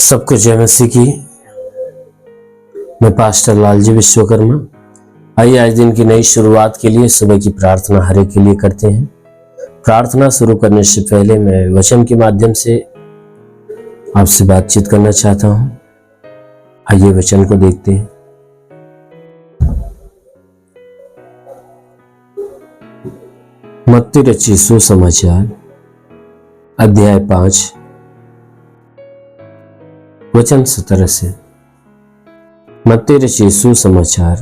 सबको जय मसीह की। मैं पास्टर लालजी विश्वकर्मा। आइए आज दिन की नई शुरुआत के लिए सुबह की प्रार्थना हर एक के लिए करते हैं। प्रार्थना शुरू करने से पहले मैं वचन के माध्यम से आपसे बातचीत करना चाहता हूं। आइए वचन को देखते हैं। मत्ती रचित सुसमाचार अध्याय 5 वचन 17 से। मत्ती रचित सुसमाचार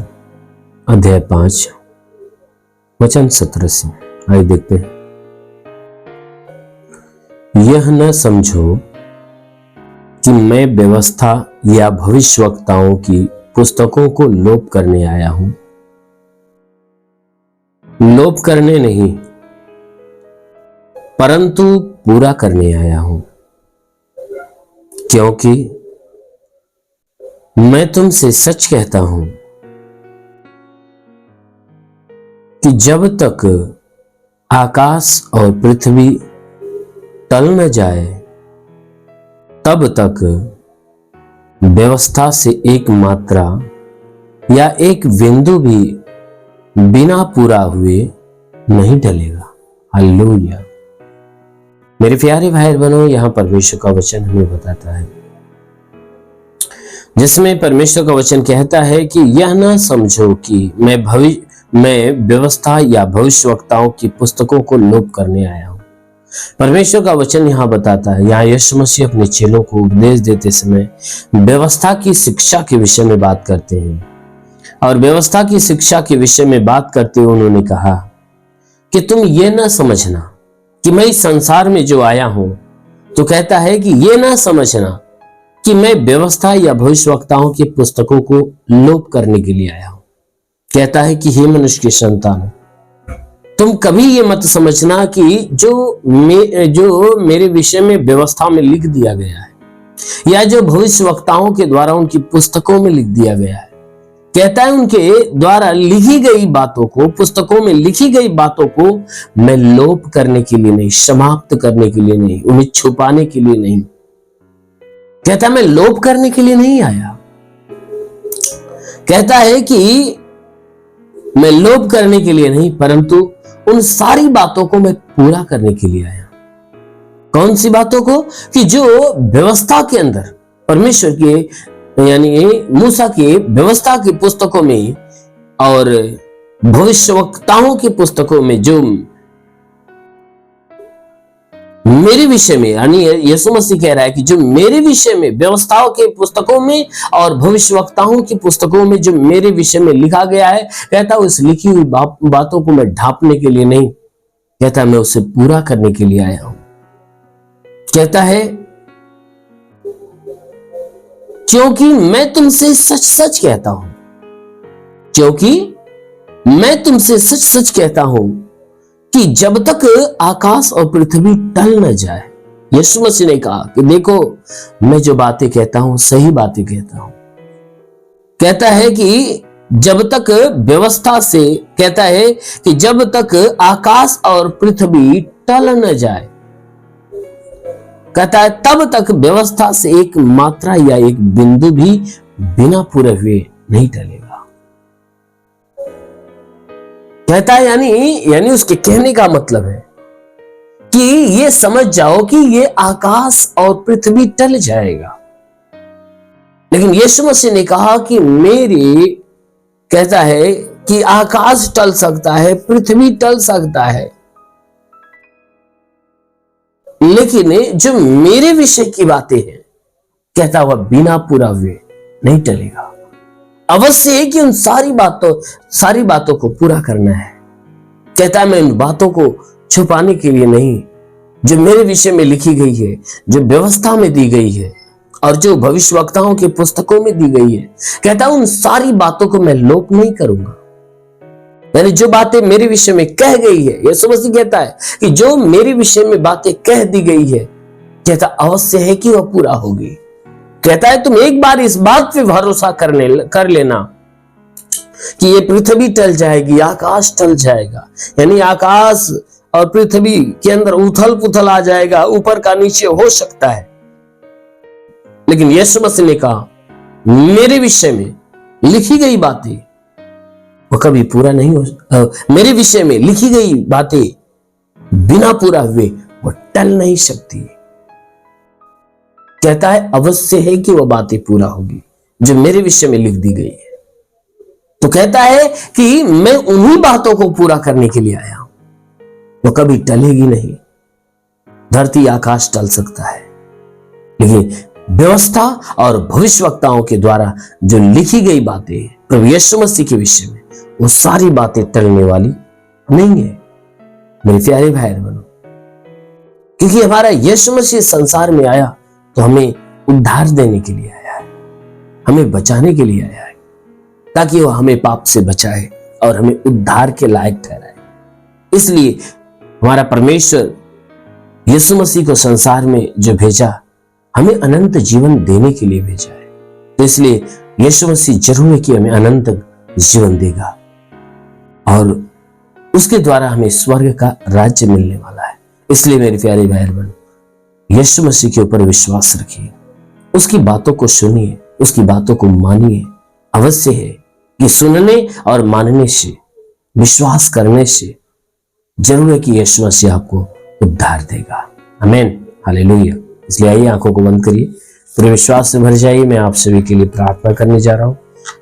अध्याय 5 वचन 17 से। आइए देखते हैं। यह न समझो कि मैं व्यवस्था या भविष्यवक्ताओं की पुस्तकों को लोप करने आया हूं। लोप करने नहीं परंतु पूरा करने आया हूं, क्योंकि मैं तुमसे सच कहता हूं कि जब तक आकाश और पृथ्वी टल न जाए तब तक व्यवस्था से एक मात्रा या एक बिंदु भी बिना पूरा हुए नहीं टलेगा। हालेलुया। मेरे प्यारे भाई बहनों, यहां परमेश्वर का वचन हमें बताता है, जिसमें परमेश्वर का वचन कहता है कि यह ना समझो कि मैं व्यवस्था या भविष्यवक्ताओं की पुस्तकों को लोप करने आया हूं। परमेश्वर का वचन यहां बताता है, यहां यीशु मसीह अपने चेलों को उपदेश देते समय व्यवस्था की शिक्षा के विषय में बात करते हैं। और व्यवस्था की शिक्षा के विषय में बात करते हुए उन्होंने कहा कि तुम ये ना समझना कि मैं इस संसार में जो आया हूं, तो कहता है कि ये ना समझना कि मैं व्यवस्था या भविष्यवक्ताओं की पुस्तकों को लोप करने के लिए आया हूं। कहता है कि हे मनुष्य के संतान, तुम कभी ये मत समझना कि जो मेरे विषय में व्यवस्था में लिख दिया गया है या जो भविष्यवक्ताओं के द्वारा उनकी पुस्तकों में लिख दिया गया है, कहता है उनके द्वारा लिखी गई बातों को, पुस्तकों में लिखी गई बातों को मैं लोप करने के लिए नहीं, समाप्त करने के लिए नहीं, उन्हें छुपाने के लिए नहीं। कहता है मैं लोप करने के लिए नहीं आया। कहता है कि मैं लोप करने के लिए नहीं परंतु उन सारी बातों को मैं पूरा करने के लिए आया। कौन सी बातों को? कि जो व्यवस्था के अंदर परमेश्वर के यानी मूसा के व्यवस्था की पुस्तकों में और भविष्यवक्ताओं की पुस्तकों में जो मेरे विषय में, यानी यीशु मसीह कह रहा है कि जो मेरे विषय में व्यवस्थाओं के पुस्तकों में और भविष्यवक्ताओं की पुस्तकों में जो मेरे विषय में लिखा गया है, कहता है उस लिखी हुई बातों को मैं ढांपने के लिए नहीं, कहता है मैं उसे पूरा करने के लिए आया हूं। कहता है क्योंकि मैं तुमसे सच सच कहता हूं, क्योंकि मैं तुमसे सच सच कहता हूं कि जब तक आकाश और पृथ्वी टल न जाए। यीशु मसीह ने कहा कि देखो मैं जो बातें कहता हूं सही बातें कहता हूं। कहता है कि जब तक व्यवस्था से, कहता है कि जब तक आकाश और पृथ्वी टल न जाए, कहता है तब तक व्यवस्था से एक मात्रा या एक बिंदु भी बिना पूरे हुए नहीं टलेगा। कहता है यानी उसके कहने का मतलब है कि ये समझ जाओ कि ये आकाश और पृथ्वी टल जाएगा, लेकिन यीशु मसीह ने कहा कि कहता है कि आकाश टल सकता है, पृथ्वी टल सकता है, लेकिन जो मेरे विषय की बातें हैं, कहता हुआ बिना पूरा हुए नहीं टलेगा। अवश्य है कि उन सारी बातों को पूरा करना है। कहता है मैं इन बातों को छुपाने के लिए नहीं, जो मेरे विषय में लिखी गई है, जो व्यवस्था में दी गई है और जो भविष्यवक्ताओं की पुस्तकों में दी गई है, कहता है उन सारी बातों को मैं लोप नहीं करूंगा। यानी जो बातें मेरे विषय में कह गई है, यीशु मसीह कहता है कि जो मेरे विषय में बातें कह दी गई है, कहता अवश्य है कि वह पूरा होगी। कहता है तुम एक बार इस बात पे भरोसा कर लेना कि ये पृथ्वी टल जाएगी, आकाश टल जाएगा, यानी आकाश और पृथ्वी के अंदर उथल पुथल आ जाएगा, ऊपर का नीचे हो सकता है, लेकिन यीशु मसीह ने कहा मेरे विषय में लिखी गई बातें वो कभी पूरा नहीं हो, मेरे विषय में लिखी गई बातें बिना पूरा हुए वो टल नहीं सकती। कहता है अवश्य है कि वह बातें पूरा होगी जो मेरे विषय में लिख दी गई है। तो कहता है कि मैं उन्हीं बातों को पूरा करने के लिए आया हूं, वो कभी टलेगी नहीं। धरती आकाश टल सकता है, लेकिन व्यवस्था और भविष्यवक्ताओं के द्वारा जो लिखी गई बातें प्रभु यीशु मसीह के विषय में, वो सारी बातें टलने वाली नहीं है मेरे प्यारे भाई बहनों। क्योंकि हमारा यीशु मसीह संसार में आया तो हमें उद्धार देने के लिए आया है, हमें बचाने के लिए आया है, ताकि वह हमें पाप से बचाए और हमें उद्धार के लायक ठहराए। इसलिए हमारा परमेश्वर यीशु मसीह को संसार में जो भेजा, हमें अनंत जीवन देने के लिए भेजा है। तो इसलिए यीशु मसीह जरूर है कि हमें अनंत जीवन देगा और उसके द्वारा हमें स्वर्ग का राज्य मिलने वाला है। इसलिए मेरे प्यारे भाई बहन, यीशु मसीह के ऊपर विश्वास रखिए, उसकी बातों को सुनिए, उसकी बातों को मानिए। अवश्य है कि सुनने और मानने से, विश्वास करने से जरूर है कि यीशु मसीह आपको उद्धार देगा। आमीन, हालेलुया। इसलिए आइए आंखों को बंद करिए, पूरे विश्वास से भर जाइए। मैं आप सभी के लिए प्रार्थना करने जा रहा हूं।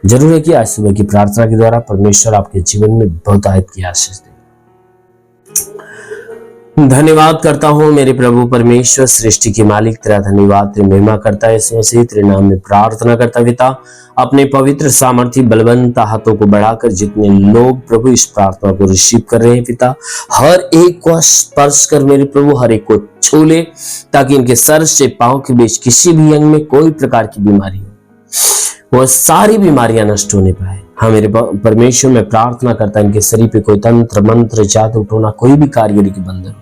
जरूर है कि आज सुबह की प्रार्थना के द्वारा परमेश्वर आपके जीवन में बहुतायत की आशीष दे। धन्यवाद करता हूं मेरे प्रभु परमेश्वर, सृष्टि के मालिक, तेरा धन्यवाद, तेरी महिमा करता है यीशु मसीह, तेरे नाम में प्रार्थना करता पिता। अपने पवित्र सामर्थी बलवंत हाथों को बढ़ाकर जितने लोग प्रभु इस प्रार्थना को रिसीव कर रहे हैं पिता, हर एक को स्पर्श कर मेरे प्रभु, हर एक को छू ले, ताकि इनके सर से पांव के बीच किसी भी अंग में कोई प्रकार की बीमारी हो, वह सारी बीमारियां नष्ट होने पाए। हाँ मेरे परमेश्वर, मैं प्रार्थना करता इनके शरीर पे कोई तंत्र मंत्र जादू टोना कोई भी कारीगरी के बंधन हो,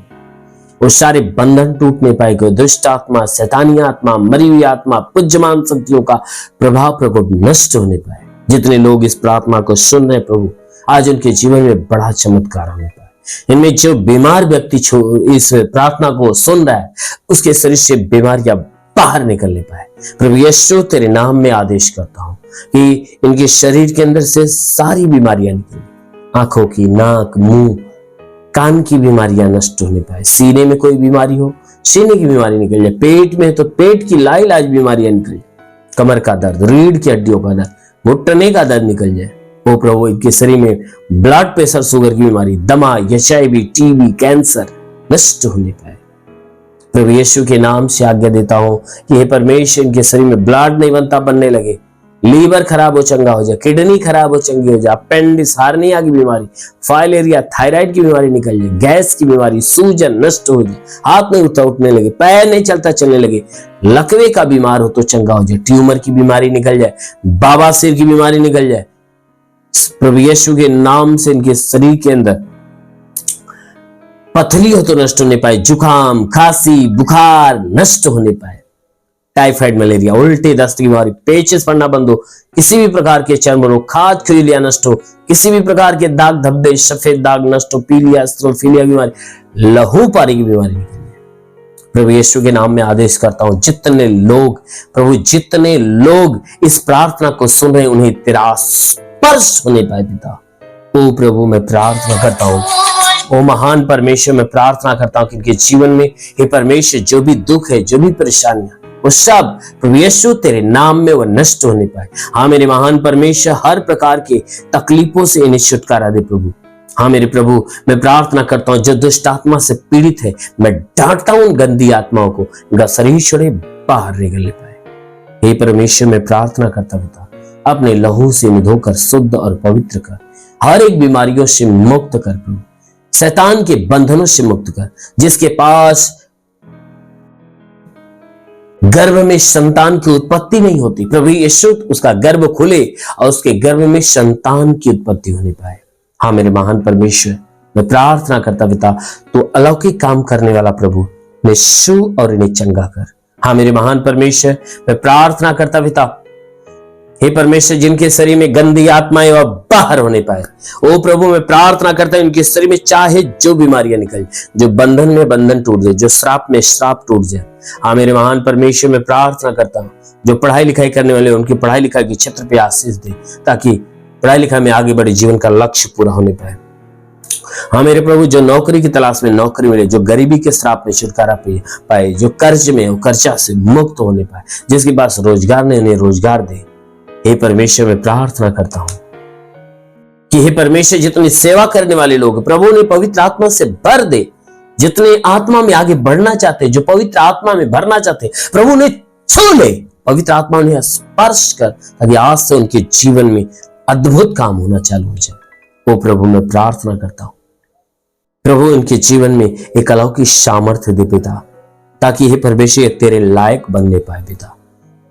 वो सारे बंधन टूटने पाए। कोई दुष्ट आत्मा, शैतानी आत्मा, मरी हुई आत्मा, पूज्यमान शक्तियों का प्रभाव प्रकोप नष्ट होने पाए। जितने लोग इस प्रार्थना को सुन रहे प्रभु, आज उनके जीवन में बड़ा चमत्कार होने पाए। इनमें जो बीमार व्यक्ति इस प्रार्थना को सुन रहा है, उसके शरीर से बीमारियां बाहर निकलने पाए। प्रभु यीशु, तेरे नाम में आदेश करता हूं कि इनके शरीर के अंदर से सारी बीमारियां निकले, आंखों की, नाक, मुंह, कान की बीमारियां नष्ट होने पाए। सीने में कोई बीमारी हो, सीने की बीमारी निकल जाए। पेट में तो पेट की लाइलाज बीमारियां निकल जाए। कमर का दर्द, रीढ़ की हड्डियों का दर्द, घुटने का दर्द निकल जाए। वो प्रभु इनके शरीर में ब्लड प्रेशर, शुगर की बीमारी, दमा, HIV, TB, कैंसर नष्ट होने पाए। प्रभु यीशु के नाम से आज्ञा देता हूं कि हे परमेश्वर, इनके शरीर में ब्लड नहीं बनने लगे, लीवर खराब हो चंगा हो जाए, किडनी खराब हो चंगी हो जाए, अपेंडिक्स, हार्निया की बीमारी, फाइलेरिया, थायराइड की बीमारी निकल जाए, गैस की बीमारी, सूजन नष्ट हो जाए, हाथ नहीं उठने लगे, पैर नहीं चलता चलने लगे, लकवे का बीमार हो तो चंगा हो जाए, ट्यूमर की बीमारी निकल जाए, बवासीर की बीमारी निकल जाए। प्रभु यीशु के नाम से इनके शरीर के अंदर पथरी हो तो नष्ट होने पाए, जुकाम, खांसी, बुखार नष्ट होने पाए, टाइफाइड, मलेरिया, उल्टी, दस्त की बीमारी, पेचिस पड़ना बंद हो, किसी भी प्रकार के चर्म रोग, खाज खुजलियां नष्ट हो, किसी भी प्रकार के दाग धब्बे, सफेद दाग नष्ट हो, पीलिया, स्ट्रोफिलिया की बीमारी, लहू पारी की बीमारी निकल जाए। प्रभु यीशु के नाम में आदेश करता हूं, जितने लोग प्रभु, जितने लोग इस प्रार्थना को सुन रहे, उन्हें तेरा स्पर्श होने पाए पिता। ओ प्रभु, मैं प्रार्थना करता हूं, ओ महान परमेश्वर, मैं प्रार्थना करता हूं कि इनके जीवन में हे परमेश्वर जो भी दुख है, जो भी परेशानियां, वो सब प्रभु यीशु तेरे नाम में वो नष्ट होने पाए। हाँ मेरे महान परमेश्वर, हर प्रकार के तकलीफों से इन्हें छुटकारा दे प्रभु। हाँ मेरे प्रभु, मैं प्रार्थना करता हूँ जो दुष्ट आत्मा से पीड़ित है, मैं डांटता हूँ गंदी आत्माओं को, इनका शरीर छोड़े बाहर निकल पाए। हे परमेश्वर, मैं प्रार्थना करता पिता, अपने लहू से इन्हें धोकर शुद्ध और पवित्र कर, हर एक बीमारियों से मुक्त कर प्रभु, शैतान के बंधनों से मुक्त कर। जिसके पास गर्भ में संतान की उत्पत्ति नहीं होती, प्रभु यीशु उसका गर्भ खुले और उसके गर्भ में संतान की उत्पत्ति होने पाए। हाँ मेरे महान परमेश्वर, मैं प्रार्थना करता पिता, तो अलौकिक काम करने वाला प्रभु, मैं छू और इन्हें चंगा कर। हाँ मेरे महान परमेश्वर, मैं प्रार्थना करता पिता, हे परमेश्वर, जिनके शरीर में गंदी आत्माएं वह बाहर होने पाए। ओ प्रभु, मैं प्रार्थना करता हूं उनके शरीर में चाहे जो बीमारियां निकल, जो बंधन में बंधन टूट जाए, जो श्राप में श्राप टूट जाए। हाँ मेरे महान परमेश्वर, मैं प्रार्थना करता हूं जो पढ़ाई लिखाई करने वाले उनकी पढ़ाई लिखाई के क्षेत्र पे आशीष दे, ताकि पढ़ाई लिखाई में आगे बढ़े, जीवन का लक्ष्य पूरा होने पाए। हाँ मेरे प्रभु, जो नौकरी की तलाश में नौकरी मिले, जो गरीबी के श्राप में छुटकारा पाए, जो कर्ज में हो कर्जा से मुक्त होने पाए, जिसके पास रोजगार नहीं उन्हें रोजगार दे। हे परमेश्वर, मैं प्रार्थना करता हूं कि हे परमेश्वर, जितनी सेवा करने वाले लोग प्रभु ने पवित्र आत्मा से भर दे, जितने आत्मा में आगे बढ़ना चाहते, जो पवित्र आत्मा में भरना चाहते, प्रभु ने छू ले, पवित्र आत्मा ने स्पर्श कर, ताकि आज से उनके जीवन में अद्भुत काम होना चालू हो जाए। ओ प्रभु, मैं प्रार्थना करता हूं प्रभु उनके जीवन में एक अलौकिक सामर्थ्य दे पिता, ताकि हे परमेश्वर तेरे लायक बनने पाए पिता।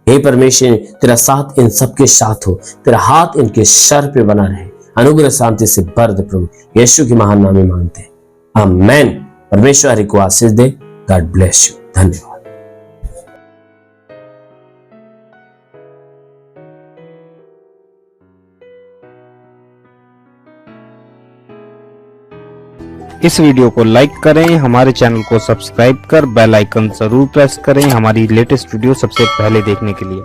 हे परमेश्वर, तेरा साथ इन सबके साथ हो, तेरा हाथ इनके सर पे बना रहे, अनुग्रह शांति से भर दे प्रभु, यीशु के महान नाम में मांगते हैं, आमेन। परमेश्वर हरि को आशीष दे। God bless you. धन्यवाद। इस वीडियो को लाइक करें, हमारे चैनल को सब्सक्राइब कर बेल आइकन जरूर प्रेस करें हमारी लेटेस्ट वीडियो सबसे पहले देखने के लिए।